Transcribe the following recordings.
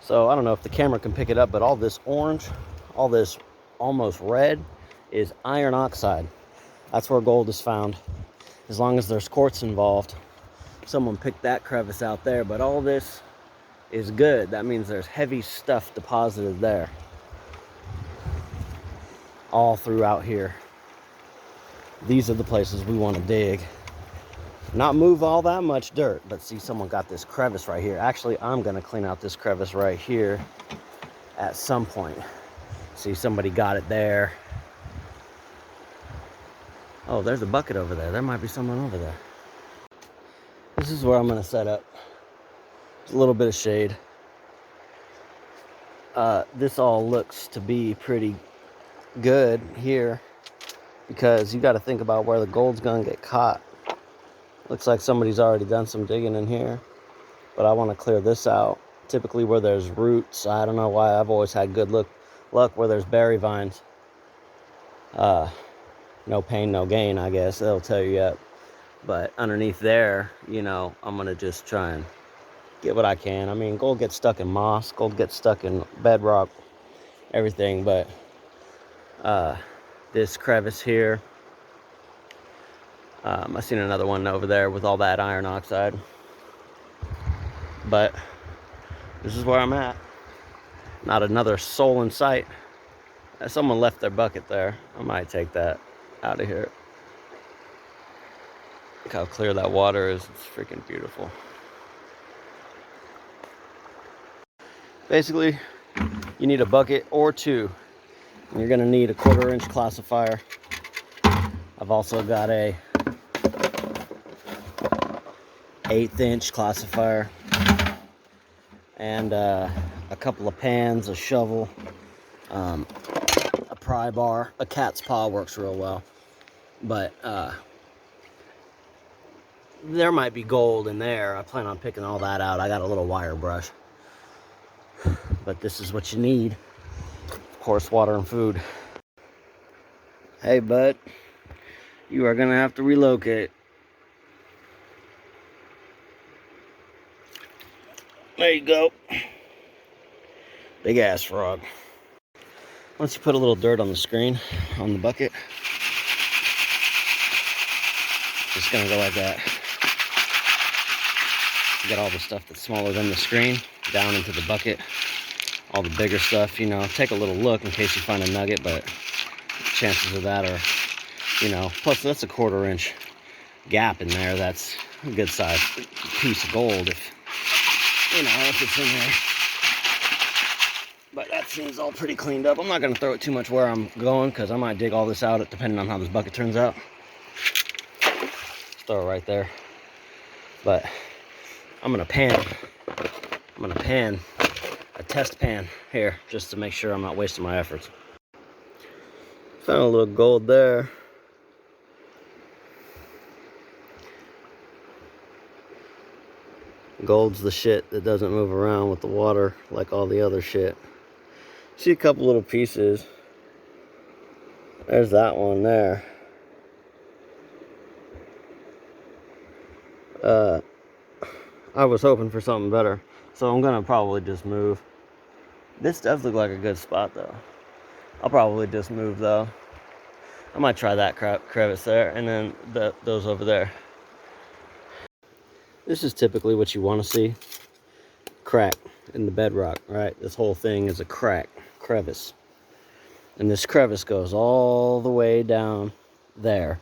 So I don't know if the camera can pick it up, but all this orange, all this almost red is iron oxide. That's where gold is found, as long as there's quartz involved. Someone picked that crevice out there, but all this is good. That means there's heavy stuff deposited there, all throughout here. These are the places we want to dig. Not move all that much dirt, but see, someone got this crevice right here. Actually, I'm gonna clean out this crevice right here at some point. See, somebody got it there. Oh, there's a bucket over there. There might be someone over there. This is where I'm gonna set up. There's a little bit of shade. This all looks to be pretty good here, because you got to think about where the gold's gonna get caught. Looks like somebody's already done some digging in here, but I want to clear this out. Typically where there's roots, I don't know why I've always had good luck where there's berry vines. No pain, no gain, I guess they'll tell you that. But underneath there, you know, I'm gonna just try and get what I can. I mean, gold gets stuck in moss, gold gets stuck in bedrock, everything. But this crevice here, I seen another one over there with all that iron oxide. But this is where I'm at. Not another soul in sight. Someone left their bucket there. I might take that out of here. Look how clear that water is. It's freaking beautiful. Basically, you need a bucket or two. And you're gonna need a 1/4 inch classifier. I've also got a 1/8 inch classifier, and a couple of pans, a shovel, a pry bar. A cat's paw works real well, but there might be gold in there. I plan on picking all that out. I got a little wire brush, but this is what you need. Of course, water and food. Hey bud, you are gonna have to relocate. There you go. Big ass frog. Once you put a little dirt on the screen, on the bucket, just gonna go like that. You get all the stuff that's smaller than the screen down into the bucket. All the bigger stuff, you know, take a little look in case you find a nugget, but chances of that are, you know, plus that's a 1/4 inch gap in there. That's a good sized piece of gold if, you know, if it's in there. But that seems all pretty cleaned up. I'm not going to throw it too much where I'm going, because I might dig all this out depending on how this bucket turns out. Just throw it right there. But I'm going to pan. I'm going to pan a test pan here just to make sure I'm not wasting my efforts. Found a little gold there. Gold's the shit that doesn't move around with the water like all the other shit. See a couple little pieces. There's that one there. I was hoping for something better, so I'm gonna probably just move. This does look like a good spot though. I'll probably just move though. I might try that crevice there, and then those over there. This is typically what you want to see. Crack in the bedrock, right? This whole thing is a crevice. And this crevice goes all the way down there.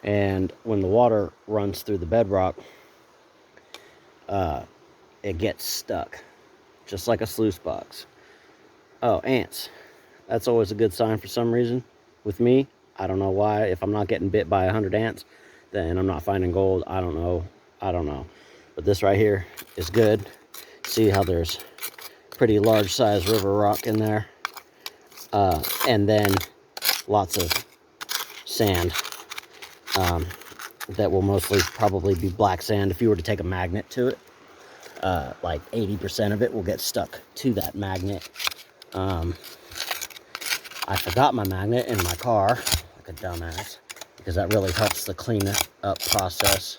And when the water runs through the bedrock, it gets stuck, just like a sluice box. Oh, ants. That's always a good sign for some reason. With me, I don't know why. If I'm not getting bit by 100 ants, then I'm not finding gold. I don't know. But this right here is good. See how there's pretty large size river rock in there. And then lots of sand. That will mostly probably be black sand. If you were to take a magnet to it, like 80% of it will get stuck to that magnet. I forgot my magnet in my car, like a dumbass, because that really helps the clean up process.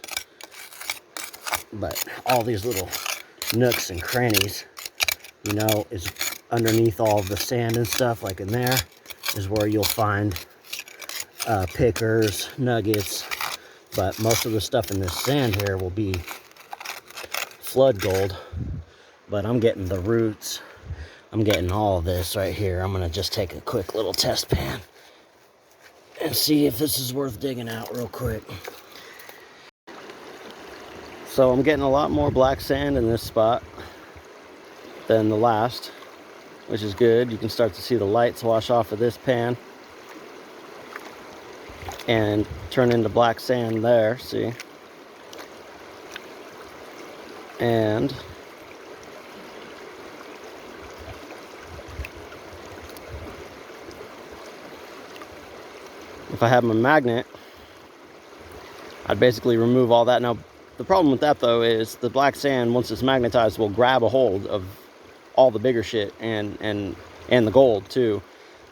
But all these little nooks and crannies you know, is underneath all of the sand and stuff, like in there, is where you'll find pickers, nuggets. But most of the stuff in this sand here will be flood gold. But I'm getting the roots. I'm getting all of this right here. I'm gonna just take a quick little test pan and see if this is worth digging out real quick. So I'm getting a lot more black sand in this spot than the last, which is good. You can start to see the lights wash off of this pan and turn into black sand there, see? And if I had my magnet, I'd basically remove all that. Now, the problem with that though is the black sand, once it's magnetized, will grab a hold of all the bigger shit and the gold too.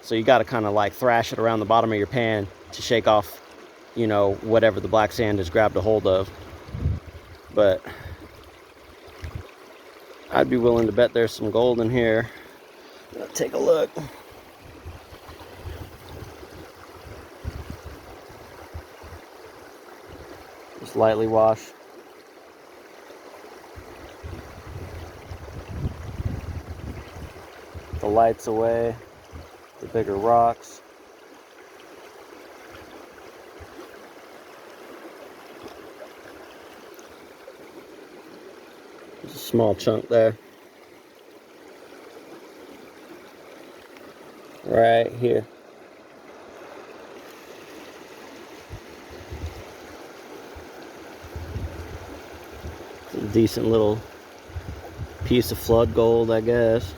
So you got to kind of like thrash it around the bottom of your pan to shake off, you know, whatever the black sand has grabbed a hold of. But I'd be willing to bet there's some gold in here. Let's take a look. Just lightly wash. The lights away, the bigger rocks. There's a small chunk there. Right here. It's a decent little piece of flood gold, I guess.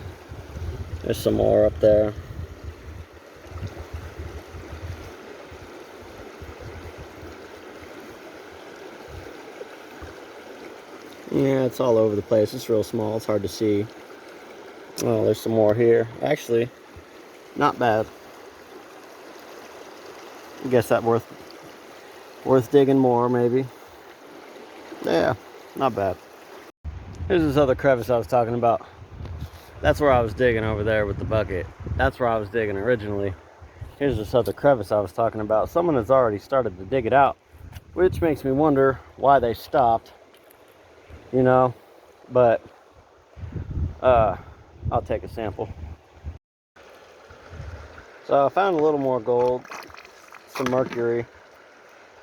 There's some more up there. Yeah, it's all over the place. It's real small. It's hard to see. Oh, there's some more here. Actually, not bad. I guess that's worth digging more, maybe. Yeah, not bad. Here's this other crevice I was talking about. That's where I was digging over there with the bucket. That's where I was digging originally. Here's this other crevice I was talking about. Someone has already started to dig it out, which makes me wonder why they stopped, you know, but I'll take a sample. So I found a little more gold, some mercury.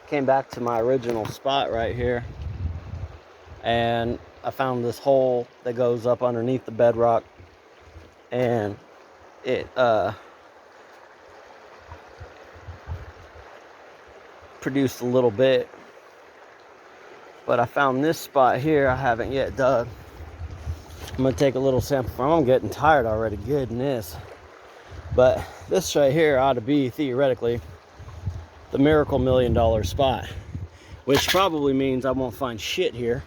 Came back to my original spot right here, and I found this hole that goes up underneath the bedrock, and it produced a little bit. But I found this spot here I haven't yet dug. I'm gonna take a little sample from. I'm getting tired already, goodness. But this right here ought to be, theoretically, the miracle $1 million spot, which probably means I won't find shit here.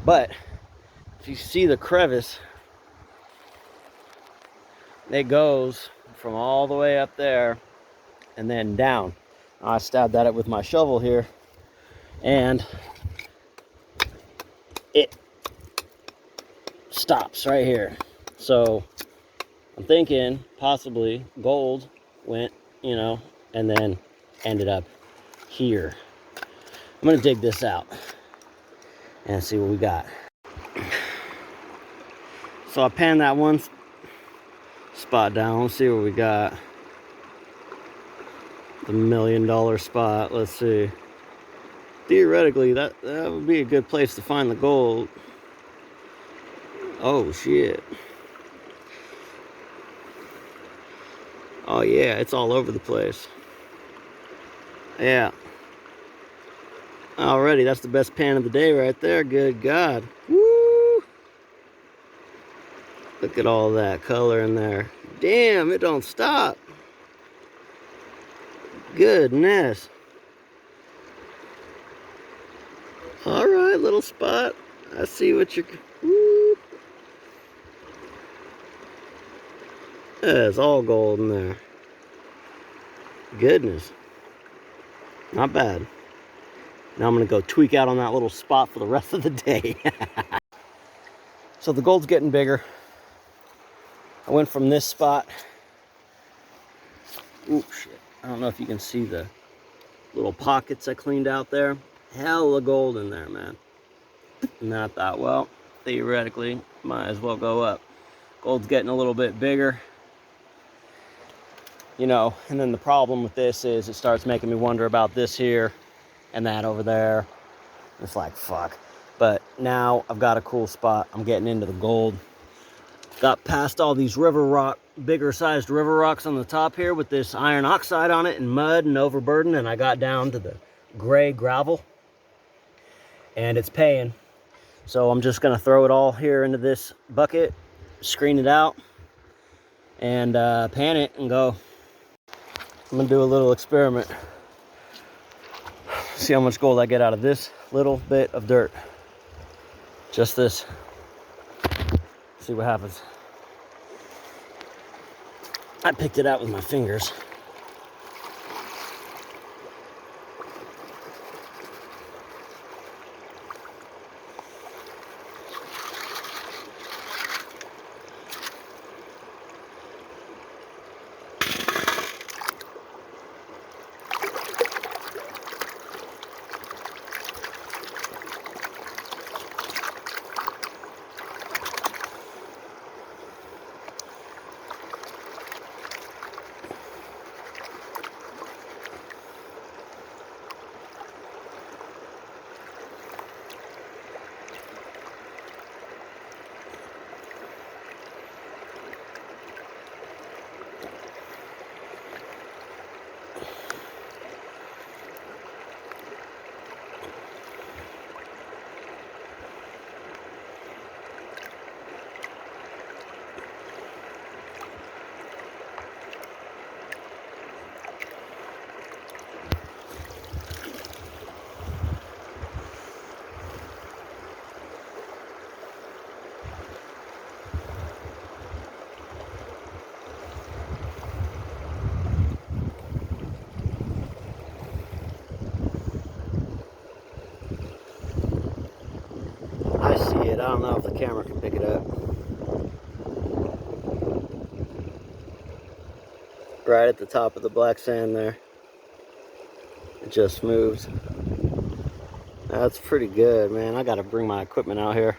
But if you see the crevice, it goes from all the way up there and then down. I stabbed at it with my shovel here, and it stops right here. So I'm thinking possibly gold went, you know, and then ended up here. I'm gonna dig this out and see what we got. So I panned that one spot down. Let's see what we got. The $1 million spot. Let's see. Theoretically, that would be a good place to find the gold. Oh shit. Oh yeah, it's all over the place. Yeah. Alrighty, that's the best pan of the day right there. Good God. Woo! Look at all that color in there. Damn, it don't stop. Goodness. Alright, little spot. I see what you're... Woo! That's all gold in there. Goodness. Not bad. Now I'm going to go tweak out on that little spot for the rest of the day. So the gold's getting bigger. I went from this spot. Ooh, shit. I don't know if you can see the little pockets I cleaned out there. Hella gold in there, man. And then I thought, well, theoretically, might as well go up. Gold's getting a little bit bigger. You know, and then the problem with this is it starts making me wonder about this here and that over there. It's like, fuck. But now I've got a cool spot. I'm getting into the gold. Got past all these river rock, bigger sized river rocks on the top here with this iron oxide on it and mud and overburden. And I got down to the gray gravel. And it's paying. So I'm just going to throw it all here into this bucket, screen it out, and pan it and go. I'm going to do a little experiment. See how much gold I get out of this little bit of dirt. Just this. See what happens. I picked it out with my fingers. I see it. I don't know if the camera can pick it up. Right at the top of the black sand there. It just moved. That's pretty good, man. I gotta bring my equipment out here.